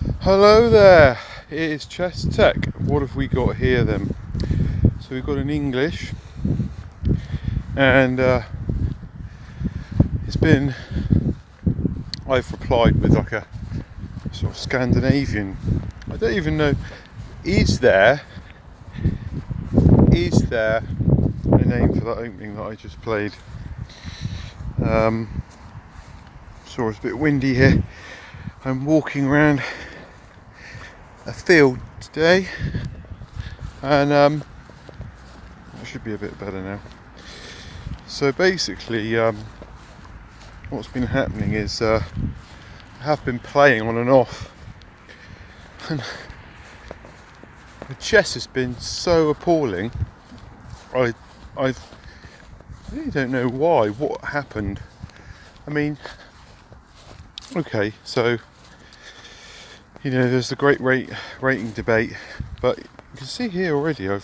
Hello there, it is Chess Tech. What have we got here then? So we've got an English, and I've replied with like a sort of Scandinavian. I don't even know, is there a name for that opening that I just played? Sorry, it's a bit windy here. I'm walking around a field today, and it should be a bit better now. So basically, what's been happening is I have been playing on and off, and the chess has been so appalling. I really don't know why. What happened? I mean, okay, so you know, there's the great rating debate, but you can see here already. I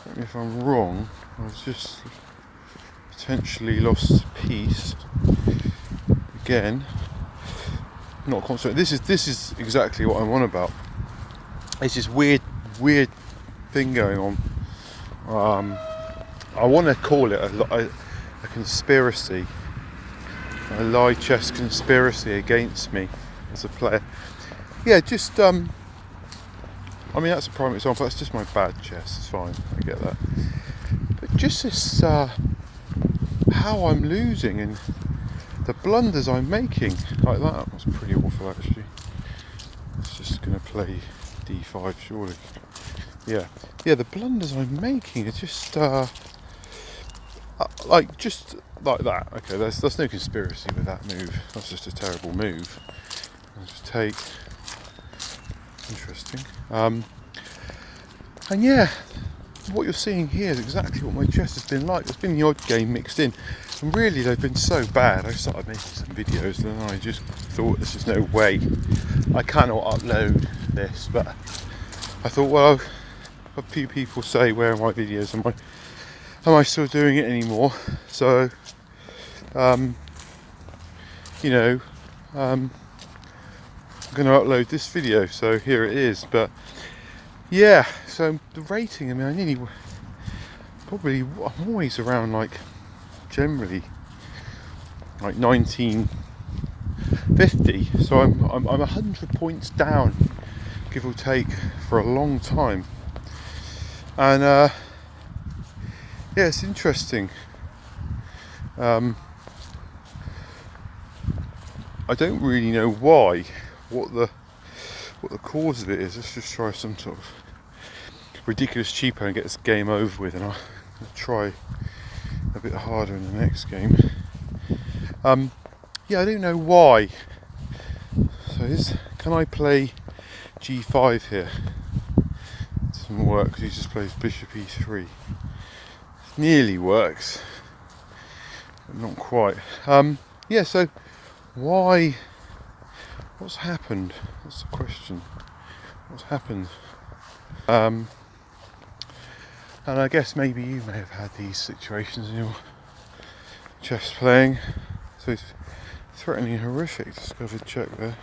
don't know if I'm wrong. I've just potentially lost piece again. Not constant. This is exactly what I'm on about. It's this weird thing going on. I want to call it a conspiracy, a live chess conspiracy against me as a player. Yeah, just I mean, that's a prime example. That's just my bad chess. It's fine. I get that. But just this, how I'm losing and the blunders I'm making, like that was pretty awful actually. It's just gonna play d5 surely. Yeah. The blunders I'm making are just just like that. Okay, there's no conspiracy with that move. That's just a terrible move. I'll just take. Interesting. And yeah, what you're seeing here is exactly what my chess has been like. There's been the odd game mixed in, and really they've been so bad. I started making some videos, and then I just thought, there's just no way I cannot upload this. But I thought, well, a few people say, where are my videos? Am I still doing it anymore? So, you know, I'm going to upload this video, so here it is. But yeah, so the rating, I mean, I'm always around, like, generally like 1950, so I'm 100 points down, give or take, for a long time. And yeah, it's interesting. I don't really know why, what the cause of it is. Let's just try some sort of ridiculous cheapo and get this game over with, and I'll try a bit harder in the next game. Yeah, I don't know why. So can I play g5 here? It doesn't work because he just plays bishop e3. It nearly works, but not quite. Yeah, so why? What's happened? That's the question. What's happened? And I guess maybe you may have had these situations in your chess playing. So it's threatening horrific. Discovered check there.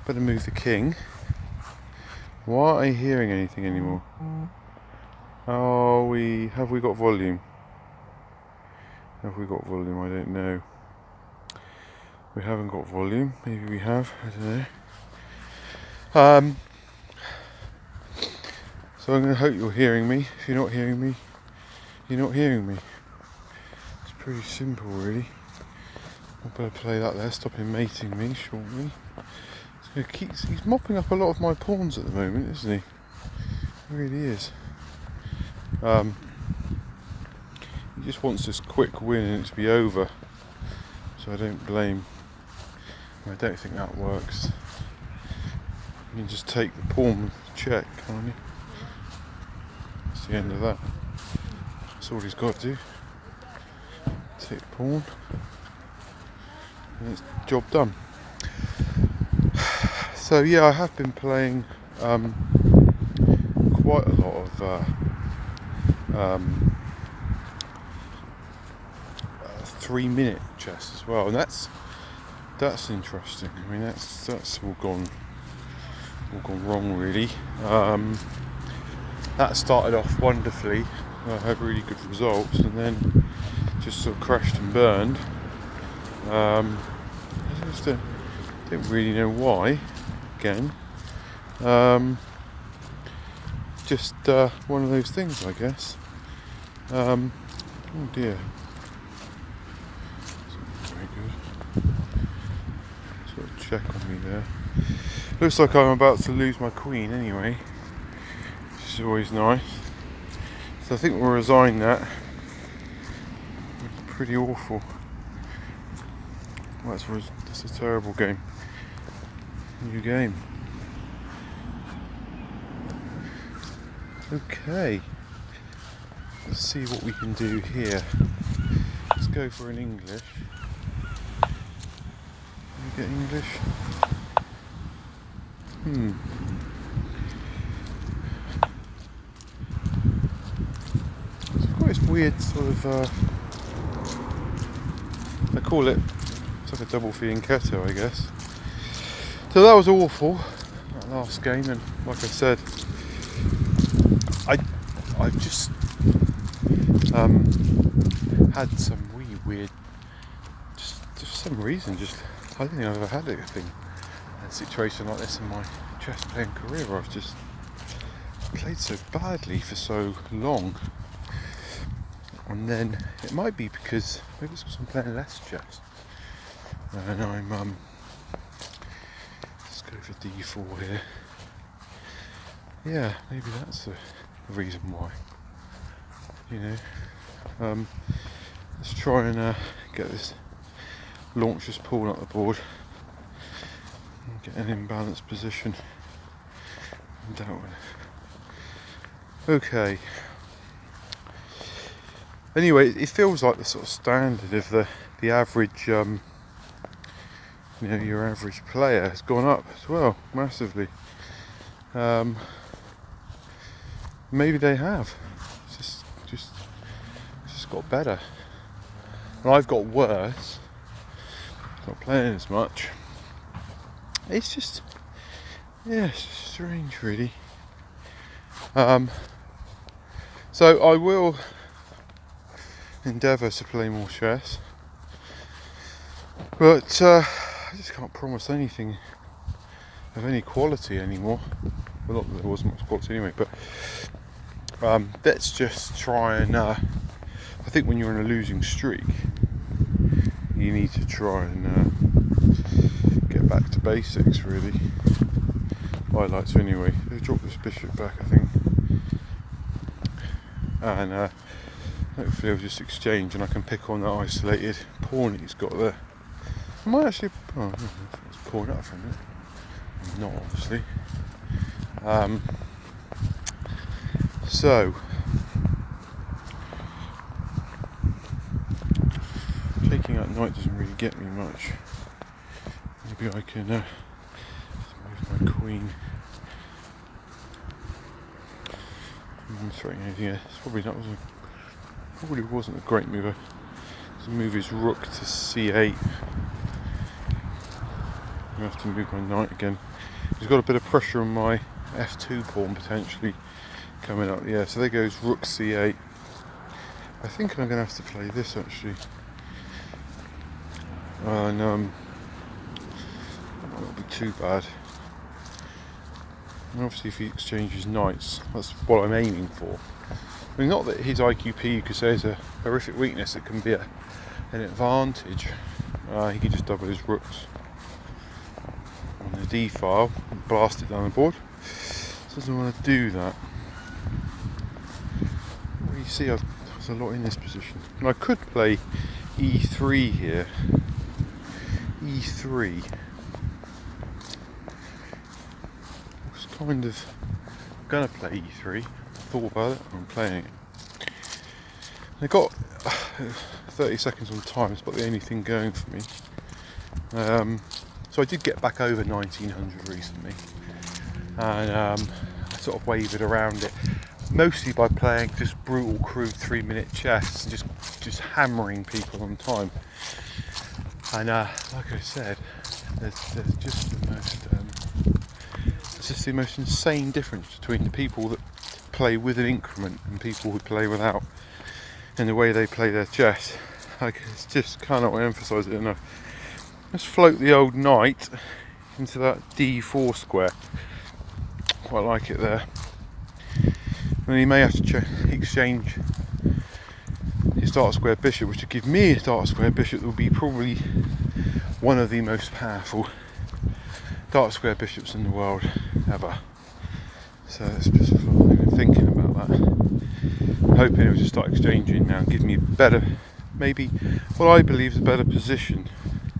Better move the king. Why aren't I hearing anything anymore? Have we got volume? Have we got volume? I don't know. We haven't got volume. Maybe we have. I don't know. So I'm going to hope you're hearing me. If you're not hearing me, you're not hearing me. It's pretty simple, really. I better play that there. Stop him mating me shortly. He's mopping up a lot of my pawns at the moment, isn't he? He really is. He just wants this quick win and it to be over. So I don't blame. I don't think that works. You can just take the pawn check, can't you? That's the end of that. That's all he's got to do. Take the pawn. And it's job done. So yeah, I have been playing quite a lot of 3-minute chess as well, and that's interesting. I mean, that's all gone all gone wrong really. That started off wonderfully. I had really good results, and then just sort of crashed and burned. I just don't really know why. Again, just one of those things, I guess. Oh dear. Very good. Sort of check on me there. Looks like I'm about to lose my queen anyway, which is always nice. So I think we'll resign that. It's pretty awful. Well, that's a terrible game. New game. Okay. Let's see what we can do here. Let's go for an English. Can we get English? It's quite this weird sort of, I call it, it's like a double fianchetto, I guess. So that was awful, that last game, and like I said, I've just had some really weird, just for some reason, I don't think I've ever had a situation like this in my chess playing career where I've just played so badly for so long. And then it might be because maybe it's because I'm playing less chess, and I'm let's go for d4 here. Yeah, maybe that's the reason why. You know, let's try and get this, launch this pawn up the board and get an imbalanced position. That one. Okay. Anyway, it feels like the sort of standard of the average, you know, your average player has gone up as well, massively. Maybe they have. It's just got better, and I've got worse. Not playing as much. It's just, yeah, it's just strange, really. So I will endeavour to play more chess, but I just can't promise anything of any quality anymore. Well, not that there wasn't much quality anyway, but let's just try and I think when you're in a losing streak, you need to try and get back to basics, really. I like to anyway. They'll drop this bishop back, I think, and hopefully I'll just exchange and I can pick on that isolated pawn he's got there. I might actually, let's pawn up from it. Not obviously. So taking out knight doesn't really get me much. Maybe I can move my queen. I'm throwing anything here. Probably wasn't a great mover. To move his rook to c8. I have to move my knight again. He's got a bit of pressure on my f2 pawn potentially coming up. Yeah, so there goes rook c8. I think I'm going to have to play this actually. And that might not be too bad. And obviously if he exchanges knights, that's what I'm aiming for. I mean, not that his IQP you could say is a horrific weakness, it can be an advantage. He could just double his rooks on the d file and blast it down the board. So doesn't want to do that. Well, you see there's a lot in this position. And I could play e3 here. e3. I was kind of going to play e3. Thought about it, I'm playing it. I got 30 seconds on time, it's about the only thing going for me. So I did get back over 1900 recently, and I sort of wavered around it, mostly by playing just brutal, crude 3-minute chess, and just hammering people on time. And like I said, there's just the most, there's just the most insane difference between the people that play with an increment and people who play without, in the way they play their chess. I just cannot emphasise it enough. Let's float the old knight into that d4 square. Quite like it there. And he may have to exchange his dark square bishop, which would give me a dark square bishop that would be probably one of the most powerful dark square bishops in the world ever. So that's just thinking about that. I'm hoping it will just start exchanging now and give me a better, maybe what I believe is a better position.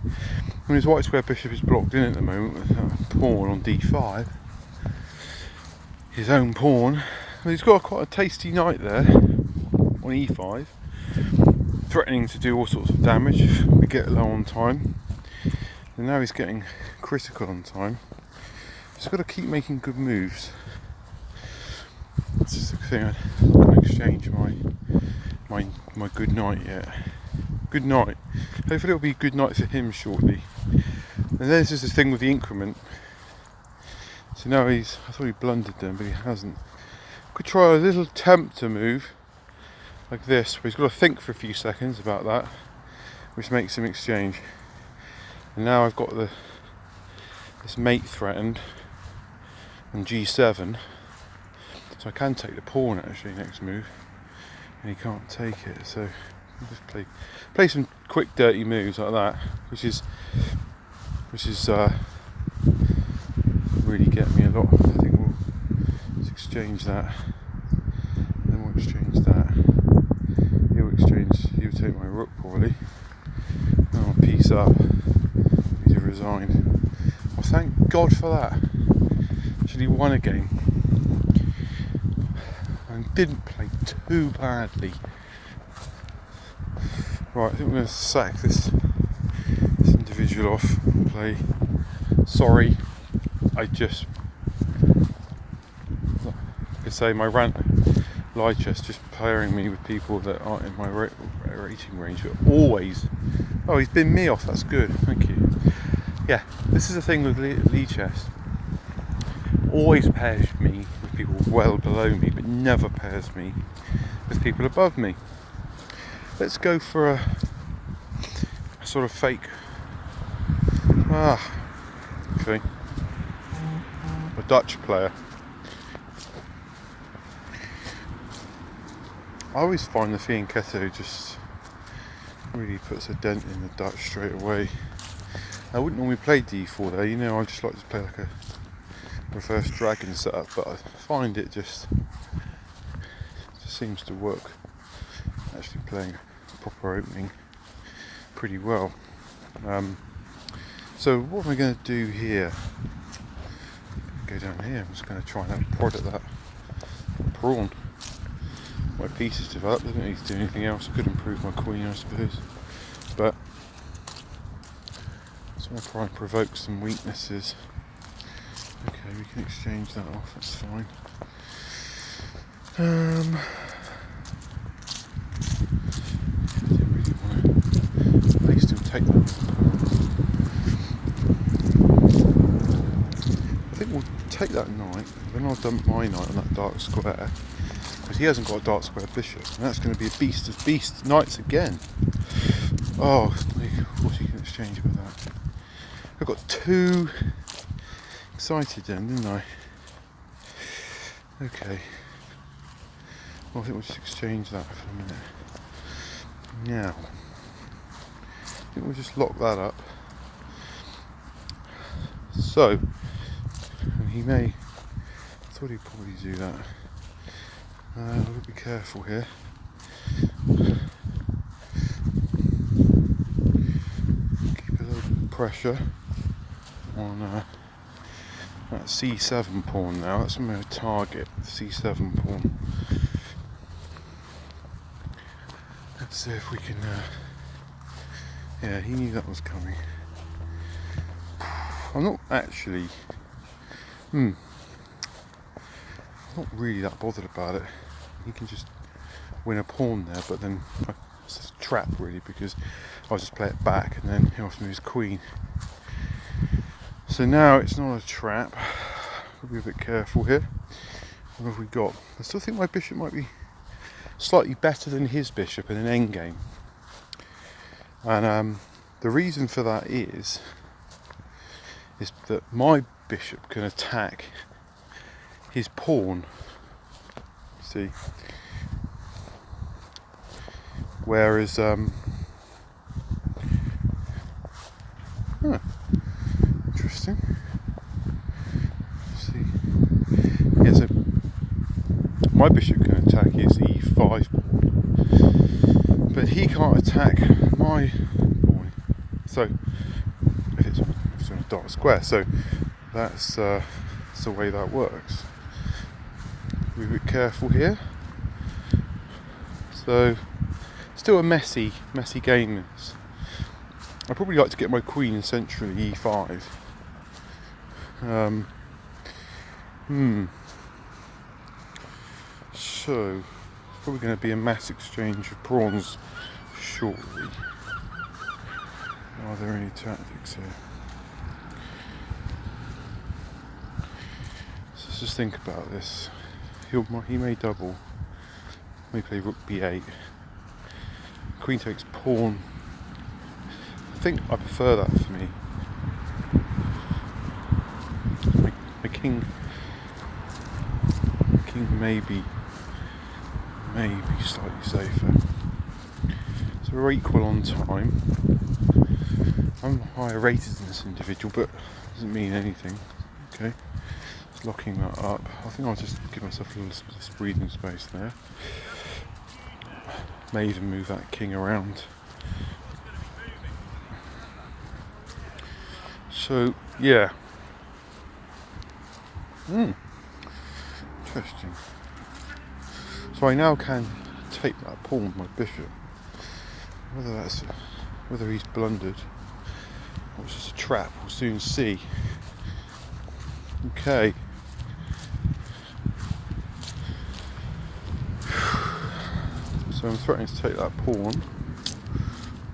I mean, his white square bishop is blocked in at the moment with a pawn on d5. His own pawn. Well, he's got quite a tasty knight there on e5, threatening to do all sorts of damage if we get low on time. And now he's getting critical on time. He's got to keep making good moves. That's just the thing. I'm not going to exchange my good knight yet. Good night. Hopefully it'll be good night for him shortly. And there's just the thing with the increment. So now I thought he blundered then, but he hasn't. Could try a little tempter move like this, but he's got to think for a few seconds about that, which makes him exchange. And now I've got this mate threatened on g7, so I can take the pawn actually next move, and he can't take it. So I'll just play some quick dirty moves like that, which is really get me a lot. I think we'll exchange that, and then we'll exchange that. He'll take my rook probably. And I'll piece up. He's resigned. Well, thank God for that. Actually won a game and didn't play too badly. Right, I think we're going to sack this individual off and play. Sorry, I could say my lie chess just pairing me with people that aren't in my rating range, but always. Oh, he's been me off. That's good. Thank you. Yeah, this is the thing with Lee chess. Always pairs me with people well below me, but never pairs me with people above me. Let's go for a sort of fake. Okay. A Dutch player. I always find the fianchetto just really puts a dent in the Dutch straight away. I wouldn't normally play d4 there, you know, I just like to play like a reverse dragon setup, but I find it just seems to work. Actually playing a proper opening pretty well. So what am I going to do here? Go down here. I'm just going to try and have a prod at that pawn. My piece is developed. I don't need to do anything else. I could improve my queen, I suppose, but so I'll try and provoke some weaknesses. Okay, we can exchange that off. That's fine. I don't really want to. They still take that. I think we'll take that knight. Then I'll dump my knight on that dark square, because he hasn't got a dark square bishop, and that's going to be a beast of beast knights again. Oh, what you can exchange with that? I got too excited then, didn't I? Okay. Well, I think we'll just exchange that for a minute. Now, I think we'll just lock that up. So, and he may. I thought he'd probably do that. I've got to be careful here. Keep a little bit of pressure on that c7 pawn now. That's going to target the c7 pawn. Let's see if we can. Yeah, he knew that was coming. I'm not actually. I'm not really that bothered about it. He can just win a pawn there, but then it's a trap really, because I'll just play it back and then he'll have to move his queen. So now it's not a trap. I'll be a bit careful here. What have we got? I still think my bishop might be slightly better than his bishop in an endgame. And the reason for that is that my bishop can attack his pawn. See? Whereas interesting. See, yeah, so my bishop can attack his e5 pawn, but he can't attack my pawn. So if it's on a dark square, so that's the way that works. Be a bit careful here. So still a messy game. I'd probably like to get my queen in centrally e5. So it's probably going to be a mass exchange of pawns shortly. Are there any tactics here? So let's just think about this. He may double. May play rook b8. Queen takes pawn. I think I prefer that for me. My king may be slightly safer. So we're equal on time. I'm higher rated than this individual, but doesn't mean anything. Okay, just locking that up. I think I'll just give myself a little breathing space there. May even move that king around. So yeah. Interesting. So I now can take that pawn with my bishop. Whether he's blundered or it's just a trap, we'll soon see. Okay. So I'm threatening to take that pawn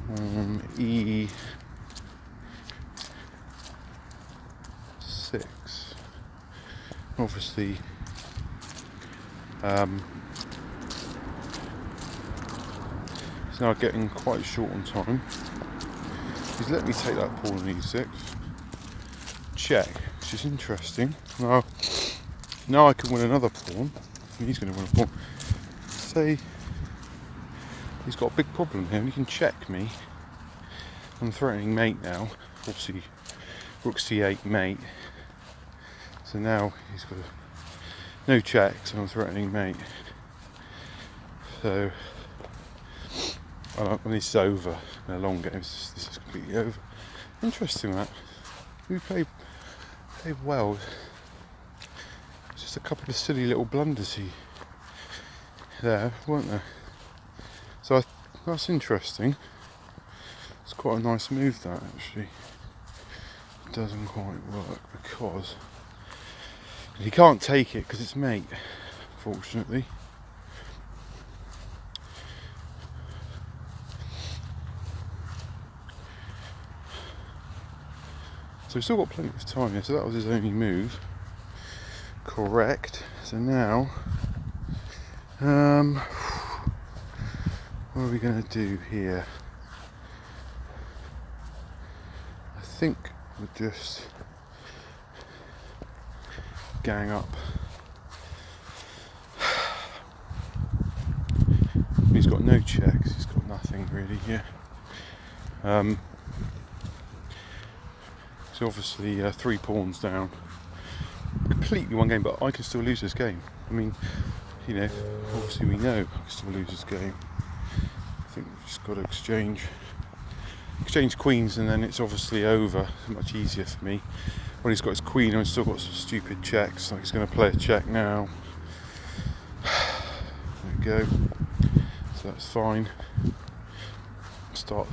on e6. Obviously, it's now getting quite short on time. He's let me take that pawn on e6. Check, which is interesting. Now I can win another pawn. He's going to win a pawn. Say he's got a big problem here. He can check me. I'm threatening mate now. Obviously, rook c8 mate. So now he's got no checks, and I'm threatening mate. So when this is over in a long game, this is completely over. Interesting that. We played well. Just a couple of silly little blunders there, weren't there? So that's interesting. It's quite a nice move that actually. It doesn't quite work because he can't take it because it's mate, fortunately. So we've still got plenty of time here, so that was his only move. Correct. So now, what are we going to do here? I think we'll just gang up. He's got no checks, he's got nothing really here. So obviously 3 pawns down. Completely one game, but I can still lose this game. I mean, you know, obviously we know I can still lose this game. I think we've just got to exchange queens and then it's obviously over. It's much easier for me. When he's got his queen, I've still got some stupid checks, like he's going to play a check now. There we go. So that's fine. Start.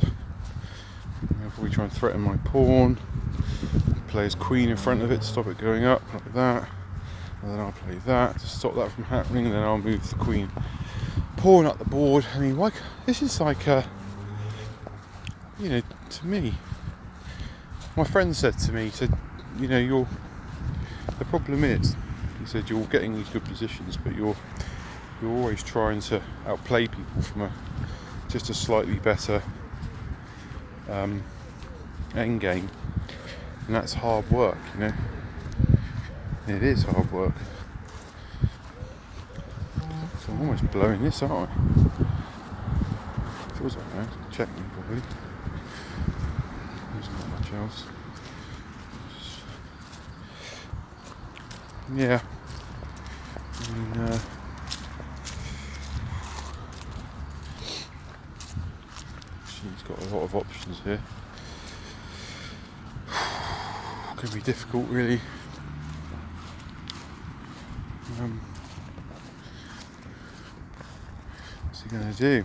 I'll probably try and threaten my pawn. Play his queen in front of it to stop it going up, like that. And then I'll play that to stop that from happening, and then I'll move the queen pawn up the board. I mean, why? This is like you know, to me, my friend said to me, you know, The problem is, he said, you're getting these good positions, but you're always trying to outplay people from just a slightly better end game, and that's hard work, you know. It is hard work. So I'm almost blowing this, aren't I? Feels like that. Check me probably. There's not much else. Yeah. I mean, she's got a lot of options here. Could be difficult, really. What's he going to do?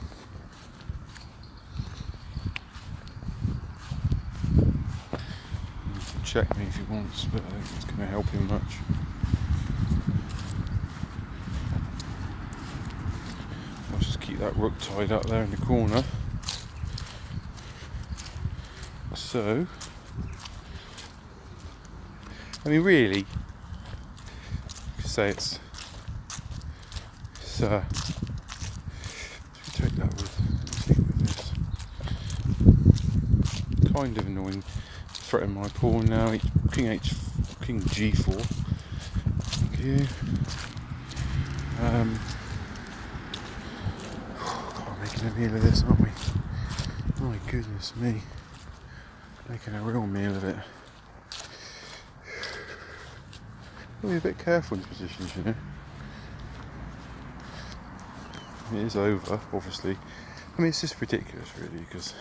He can check me if he wants, but I don't think it's going to help him much. I'll just keep that rook tied up there in the corner. So, I mean, really, you could say it's take that with this. Kind of annoying to threaten my pawn now. King G4. Thank you. God, making a meal of this, aren't we? My goodness me, making a real meal of it. Gotta be a bit careful in these positions, you know. It is over, obviously. I mean, it's just ridiculous, really, because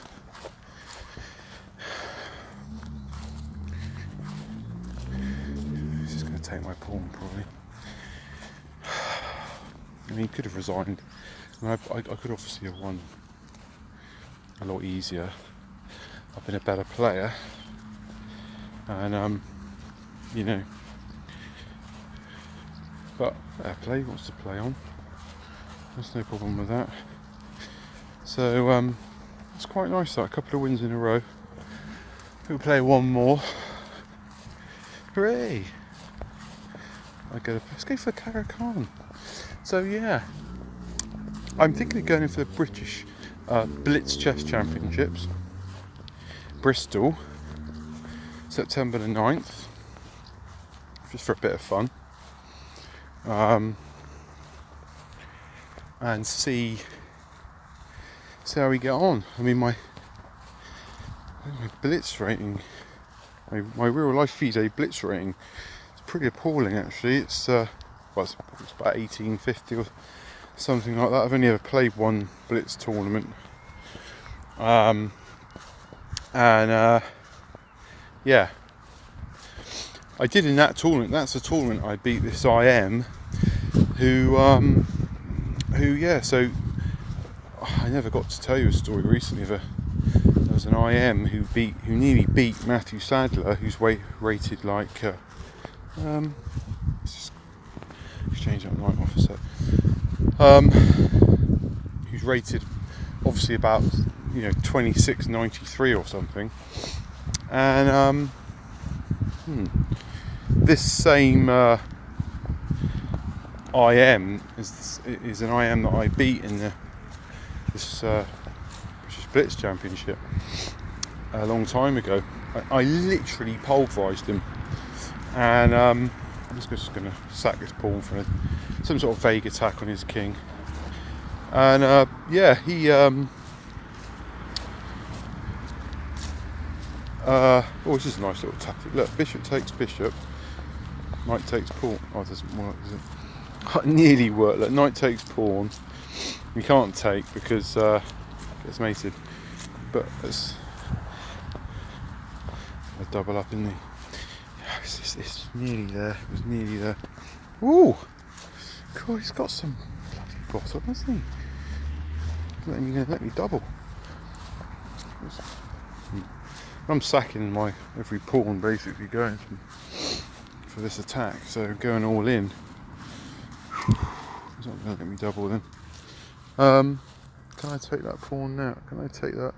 he's just going to take my pawn, probably. I mean, he could have resigned. I mean, I could obviously have won a lot easier. I've been a better player, and you know. But fair play, he wants to play on. There's no problem with that. So it's quite nice, that a couple of wins in a row. We'll play one more. Hooray! Let's go for Caracan. So yeah, I'm thinking of going for the British Blitz Chess Championships, Bristol, September the 9th, just for a bit of fun. And see how we get on. I mean, my blitz rating, my real life FIDE blitz rating, is pretty appalling actually. It's it's about 1850 or something like that. I've only ever played one blitz tournament, yeah, I did in that tournament. That's a tournament I beat this IM, who yeah. So I never got to tell you a story recently. There was an IM who nearly beat Matthew Sadler, who's rated like let's just exchange that line off a sec. Who's rated obviously about 2693 or something, and this same IM is an IM that I beat in this British Blitz Championship a long time ago. I literally pulverised him, and I'm just going to sack this pawn for some sort of vague attack on his king. And yeah, he this is a nice little tactic. Look, bishop takes bishop, knight takes pawn. Oh, it doesn't work, does it? It nearly worked. Look, knight takes pawn. You can't take because it's mated, but it's a double up in the. It's nearly there. It was nearly there. Ooh, God, he's got some bloody bottom, hasn't he? Let me double. I'm sacking my every pawn, basically going for this attack. So going all in. He's not going to let me double then. Can I take that pawn now? Can I take that?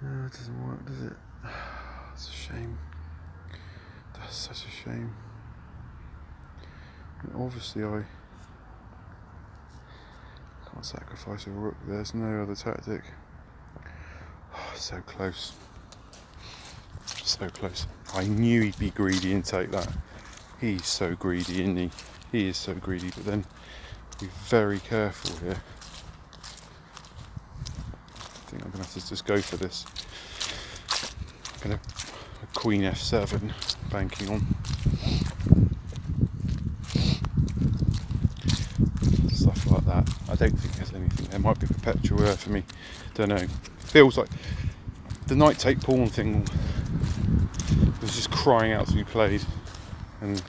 No, it doesn't work, does it? It's a shame. That's such a shame. Obviously I can't sacrifice a rook, there's no other tactic. Oh, so close. So close. I knew he'd be greedy and take that. He's so greedy, isn't he? He is so greedy, but then be very careful here. I think I'm going to have to just go for this. I'm going to queen f7, banking on. Stuff like that. I don't think there's anything. There might be perpetual there for me. Don't know. Feels like the knight take pawn thing was just crying out to be played, and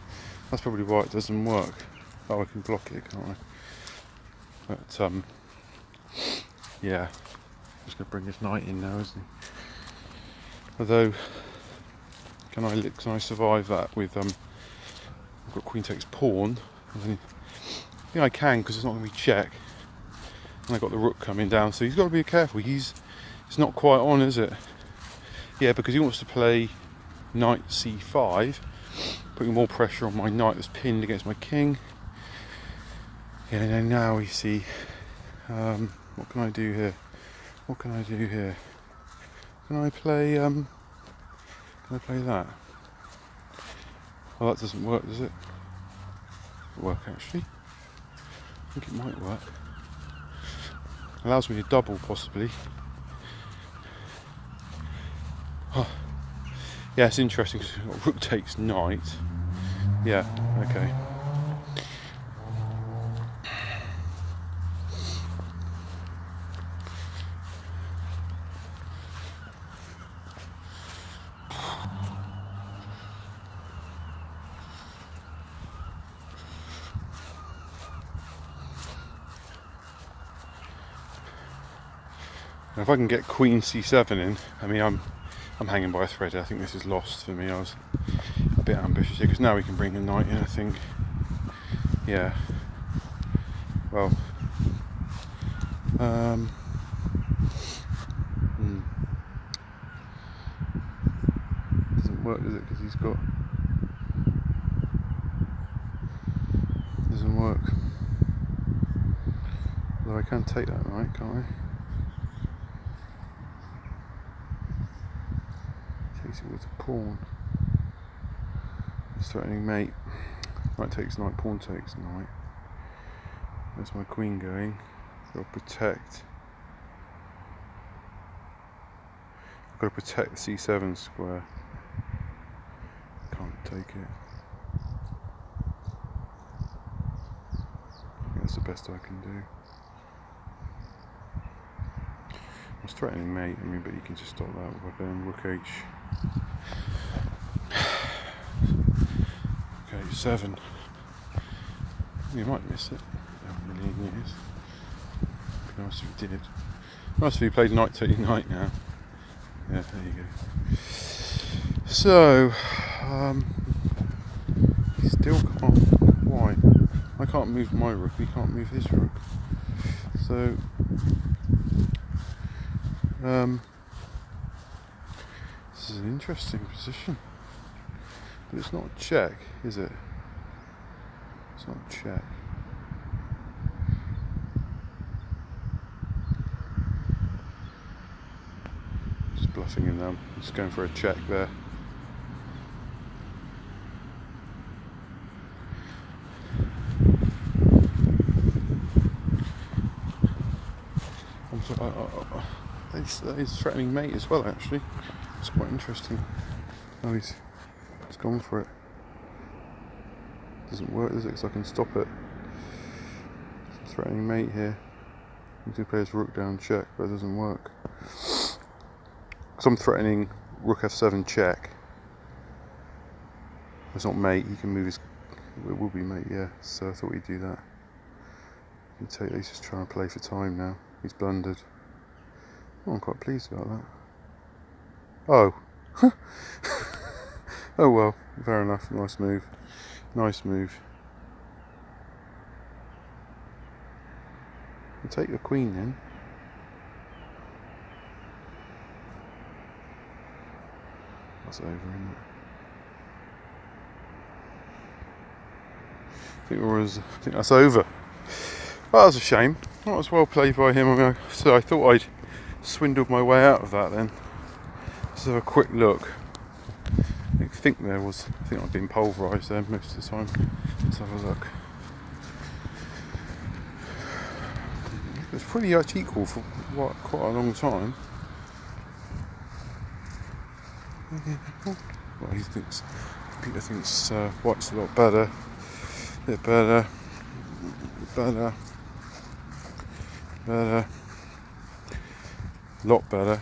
that's probably why it doesn't work. Oh, I can block it, can't I? But yeah, I'm just going to bring this knight in now, isn't he? Although, can I survive that with I've got queen takes pawn? I think I can, because it's not going to be check, and I've got the rook coming down, so he's got to be careful. It's not quite on, is it? Yeah, because he wants to play knight c5, putting more pressure on my knight that's pinned against my king. Yeah, and now we see, what can I do here? What can I do here? Can I play that? Well, that doesn't work, does it? It'll work, actually. I think it might work. Allows me to double, possibly. Oh. Yeah, it's interesting because rook takes knight. Yeah, okay. Now if I can get queen c7 in, I mean I'm hanging by a thread. I think this is lost for me. I was a bit ambitious here because now we can bring the knight in, I think. Yeah. Well. Doesn't work, does it? Because he's got. Doesn't work. Although I can take that knight, can't I? Takes it with a pawn. It's threatening mate. Knight takes knight, pawn takes knight. There's my queen going. Got to protect. I've got to protect the c7 square. Can't take it. I think that's the best I can do. I was threatening mate, I mean, but you can just stop that with rook h. Rook h7. You might miss it. A million years. It'd be nice if you did. Nice if you played knight taking knight now. Yeah, there you go. So, he still can't. Why? I can't move my rook. He can't move his rook. So, this is an interesting position. But it's not check, is it? It's not check. Just bluffing him now. Just going for a check there. He's threatening mate as well, actually. It's quite interesting. Oh, he's gone for it. Doesn't work, does it? Because I can stop it. Threatening mate here. He can play his rook down check, but it doesn't work. Because I'm threatening rook f7 check. It's not mate, he can move his. It will be mate, yeah. So I thought he'd do that. He's just trying to play for time now. He's blundered. Oh, I'm quite pleased about that. Oh. Oh well, fair enough. Nice move. Nice move. I'll take the queen then. That's over, isn't it? I think that's over. Well, that was a shame. That was well played by him. So I thought I'd swindled my way out of that then. Let's have a quick look. I think I've been pulverised there most of the time. Let's have a look. It was pretty much equal for quite a long time. Well, Peter thinks white's a lot better. Better. Lot better.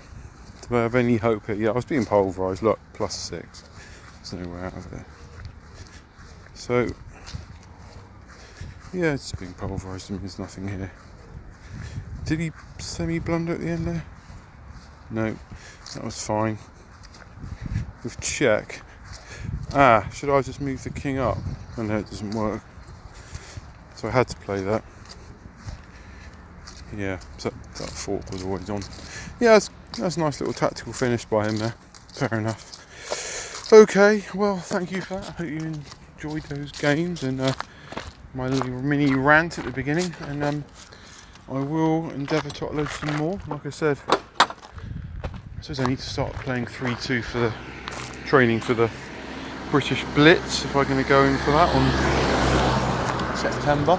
Do I have any hope here? Yeah, I was being pulverised. Look, +6. There's no way out of it. So, yeah, it's being pulverised and there's nothing here. Did he semi-blunder at the end there? No, that was fine. With check. Should I just move the king up? Oh no, it doesn't work. So I had to play that. Yeah, so that fork was always on. Yeah, that's a nice little tactical finish by him there. Fair enough. Okay, well, thank you for that. I hope you enjoyed those games and my little mini rant at the beginning. And I will endeavour to upload some more. Like I said, I suppose I need to start playing 3-2 for the training for the British Blitz if I'm going to go in for that on September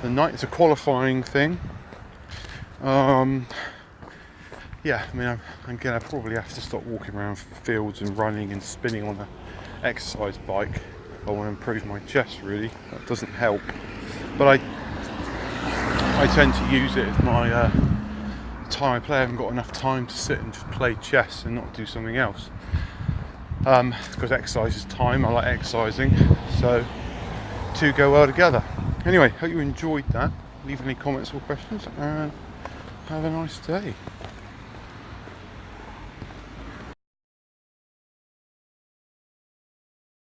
the 9th. It's a qualifying thing. Yeah, I mean, I'm going to probably have to stop walking around fields and running and spinning on an exercise bike. I want to improve my chest, really. That doesn't help. But I tend to use it as my time I play. I haven't got enough time to sit and just play chess and not do something else. Because exercise is time. I like exercising. So, two go well together. Anyway, hope you enjoyed that. Leave any comments or questions and have a nice day.